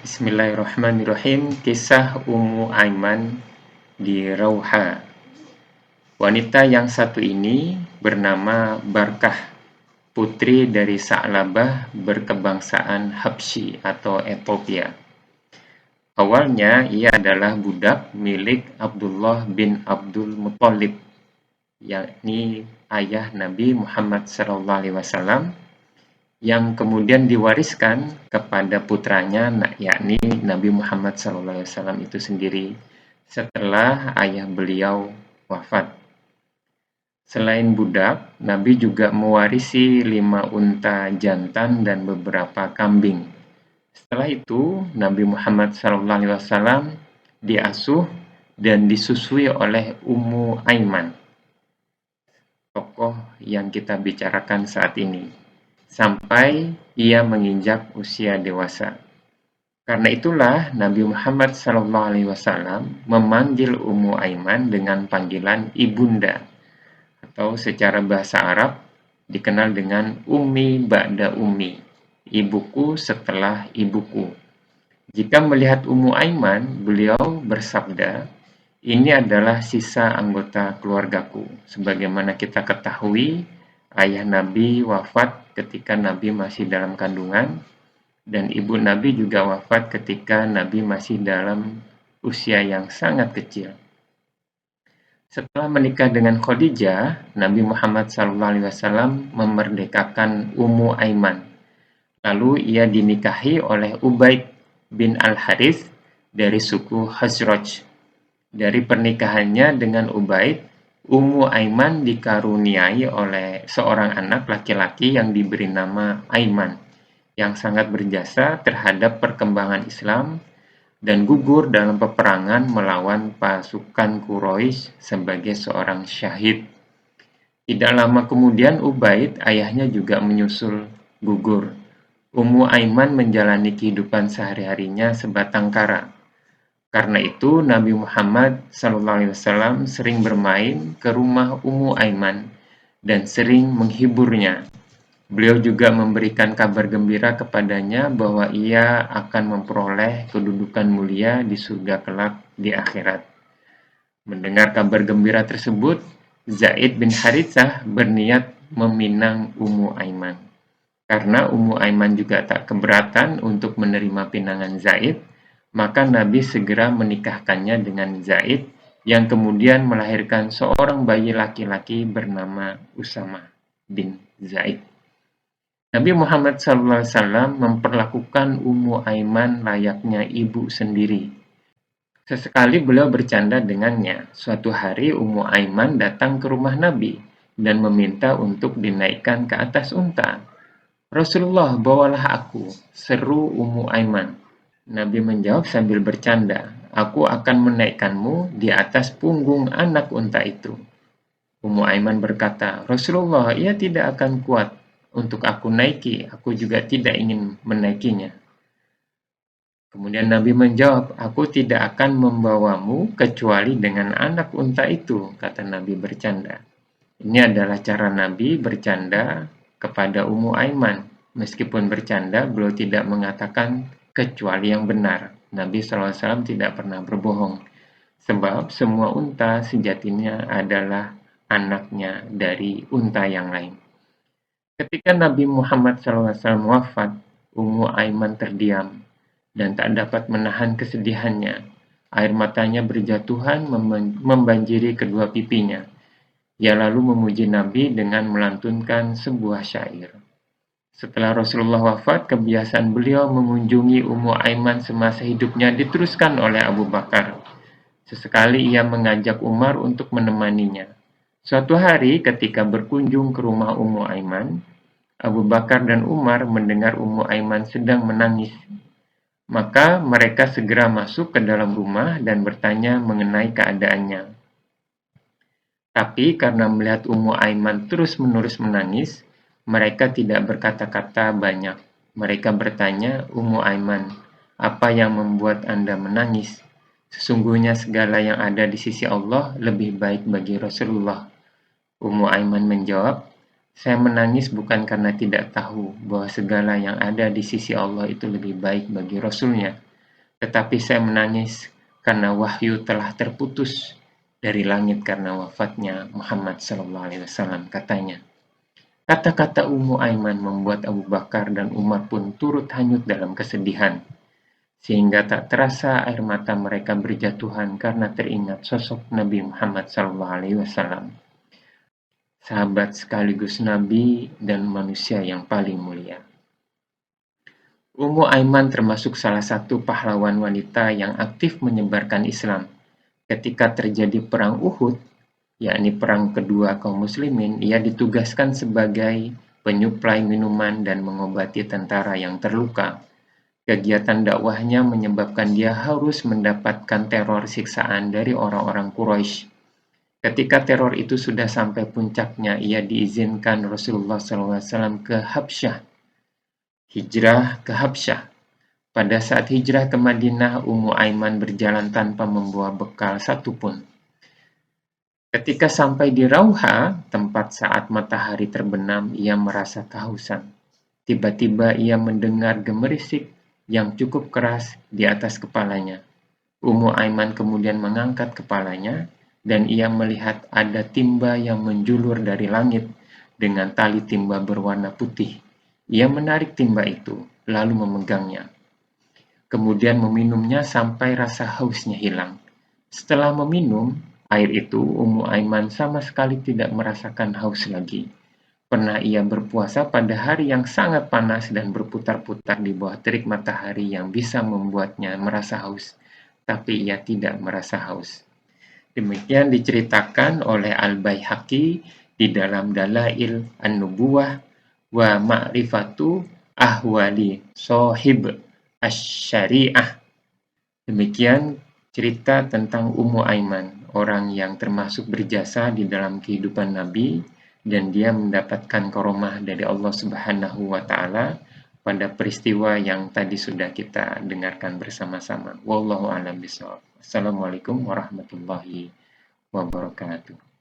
Bismillahirrahmanirrahim. Kisah Ummu Aiman di Rauha. Wanita yang satu ini bernama Barkah, putri dari Sa'labah berkebangsaan Habsyi atau Ethiopia. Awalnya ia adalah budak milik Abdullah bin Abdul Muthalib, yakni ayah Nabi Muhammad SAW, yang kemudian diwariskan kepada putranya, yakni Nabi Muhammad SAW itu sendiri setelah ayah beliau wafat. Selain budak, Nabi juga mewarisi 5 unta jantan dan beberapa kambing. Setelah itu, Nabi Muhammad SAW diasuh dan disusui oleh Ummu Aiman, tokoh yang kita bicarakan saat ini, sampai ia menginjak usia dewasa. Karena itulah Nabi Muhammad SAW memanggil Ummu Aiman dengan panggilan ibunda, atau secara bahasa Arab dikenal dengan Ummi Ba'da Ummi, ibuku setelah ibuku. Jika melihat Ummu Aiman, beliau bersabda, "Ini adalah sisa anggota keluargaku." Sebagaimana kita ketahui, ayah Nabi wafat ketika Nabi masih dalam kandungan, dan ibu Nabi juga wafat ketika Nabi masih dalam usia yang sangat kecil. Setelah menikah dengan Khadijah, Nabi Muhammad SAW memerdekakan Ummu Aiman. Lalu ia dinikahi oleh Ubaid bin Al-Harith dari suku Khazraj. Dari pernikahannya dengan Ubaid, Ummu Aiman dikaruniai oleh seorang anak laki-laki yang diberi nama Aiman, yang sangat berjasa terhadap perkembangan Islam dan gugur dalam peperangan melawan pasukan Quraisy sebagai seorang syahid. Tidak lama kemudian Ubaid, ayahnya juga menyusul gugur. Ummu Aiman menjalani kehidupan sehari-harinya sebatang kara. Karena itu Nabi Muhammad SAW sering bermain ke rumah Ummu Aiman dan sering menghiburnya. Beliau juga memberikan kabar gembira kepadanya bahwa ia akan memperoleh kedudukan mulia di surga kelak di akhirat. Mendengar kabar gembira tersebut, Zaid bin Haritsah berniat meminang Ummu Aiman. Karena Ummu Aiman juga tak keberatan untuk menerima pinangan Zaid, maka Nabi segera menikahkannya dengan Zaid, yang kemudian melahirkan seorang bayi laki-laki bernama Usama bin Zaid. Nabi Muhammad SAW memperlakukan Ummu Aiman layaknya ibu sendiri. Sesekali beliau bercanda dengannya. Suatu hari Ummu Aiman datang ke rumah Nabi dan meminta untuk dinaikkan ke atas unta. "Rasulullah, bawalah aku," seru Ummu Aiman. Nabi menjawab sambil bercanda, "Aku akan menaikkanmu di atas punggung anak unta itu." Ummu Aiman berkata, "Rasulullah, ia tidak akan kuat untuk aku naiki, aku juga tidak ingin menaikinya." Kemudian Nabi menjawab, "Aku tidak akan membawamu kecuali dengan anak unta itu," kata Nabi bercanda. Ini adalah cara Nabi bercanda kepada Ummu Aiman. Meskipun bercanda, beliau tidak mengatakan kecuali yang benar. Nabi SAW tidak pernah berbohong. Sebab semua unta sejatinya adalah anaknya dari unta yang lain. Ketika Nabi Muhammad SAW wafat, Ummu Aiman terdiam dan tak dapat menahan kesedihannya. Air matanya berjatuhan membanjiri kedua pipinya. Ia lalu memuji Nabi dengan melantunkan sebuah syair. Setelah Rasulullah wafat, kebiasaan beliau mengunjungi Ummu Aiman semasa hidupnya diteruskan oleh Abu Bakar. Sesekali ia mengajak Umar untuk menemaninya. Suatu hari ketika berkunjung ke rumah Ummu Aiman, Abu Bakar dan Umar mendengar Ummu Aiman sedang menangis. Maka mereka segera masuk ke dalam rumah dan bertanya mengenai keadaannya. Tapi karena melihat Ummu Aiman terus-menerus menangis, mereka tidak berkata-kata banyak. Mereka bertanya, "Ummu Aiman, apa yang membuat Anda menangis? Sesungguhnya segala yang ada di sisi Allah lebih baik bagi Rasulullah." Ummu Aiman menjawab, "Saya menangis bukan karena tidak tahu bahwa segala yang ada di sisi Allah itu lebih baik bagi Rasulnya. Tetapi saya menangis karena wahyu telah terputus dari langit karena wafatnya Muhammad SAW, katanya. Kata-kata Ummu Aiman membuat Abu Bakar dan Umar pun turut hanyut dalam kesedihan, sehingga tak terasa air mata mereka berjatuhan karena teringat sosok Nabi Muhammad SAW, sahabat sekaligus Nabi dan manusia yang paling mulia. Ummu Aiman termasuk salah satu pahlawan wanita yang aktif menyebarkan Islam. Ketika terjadi Perang Uhud, yakni perang kedua kaum muslimin, ia ditugaskan sebagai penyuplai minuman dan mengobati tentara yang terluka. Kegiatan dakwahnya menyebabkan dia harus mendapatkan teror siksaan dari orang-orang Quraisy. Ketika teror itu sudah sampai puncaknya, ia diizinkan Rasulullah SAW ke Habsyah, hijrah ke Habsyah. Pada saat hijrah ke Madinah, Ummu Aiman berjalan tanpa membawa bekal satupun. Ketika sampai di Rauha, tempat saat matahari terbenam, ia merasa kehausan. Tiba-tiba ia mendengar gemerisik yang cukup keras di atas kepalanya. Ummu Aiman kemudian mengangkat kepalanya, dan ia melihat ada timba yang menjulur dari langit dengan tali timba berwarna putih. Ia menarik timba itu, lalu memegangnya. Kemudian meminumnya sampai rasa hausnya hilang. Setelah meminum air itu, Ummu Aiman sama sekali tidak merasakan haus lagi. Pernah ia berpuasa pada hari yang sangat panas dan berputar-putar di bawah terik matahari yang bisa membuatnya merasa haus, tapi ia tidak merasa haus. Demikian diceritakan oleh Al-Baihaqi di dalam Dalail An-Nubuwah wa Ma'rifatu Ahwali Sohib Asy-Syariah. Demikian cerita tentang Ummu Aiman, orang yang termasuk berjasa di dalam kehidupan Nabi, dan dia mendapatkan karomah dari Allah Subhanahu wa Ta'ala pada peristiwa yang tadi sudah kita dengarkan bersama-sama. Wallahu a'lam bishawab. Assalamualaikum warahmatullahi wabarakatuh.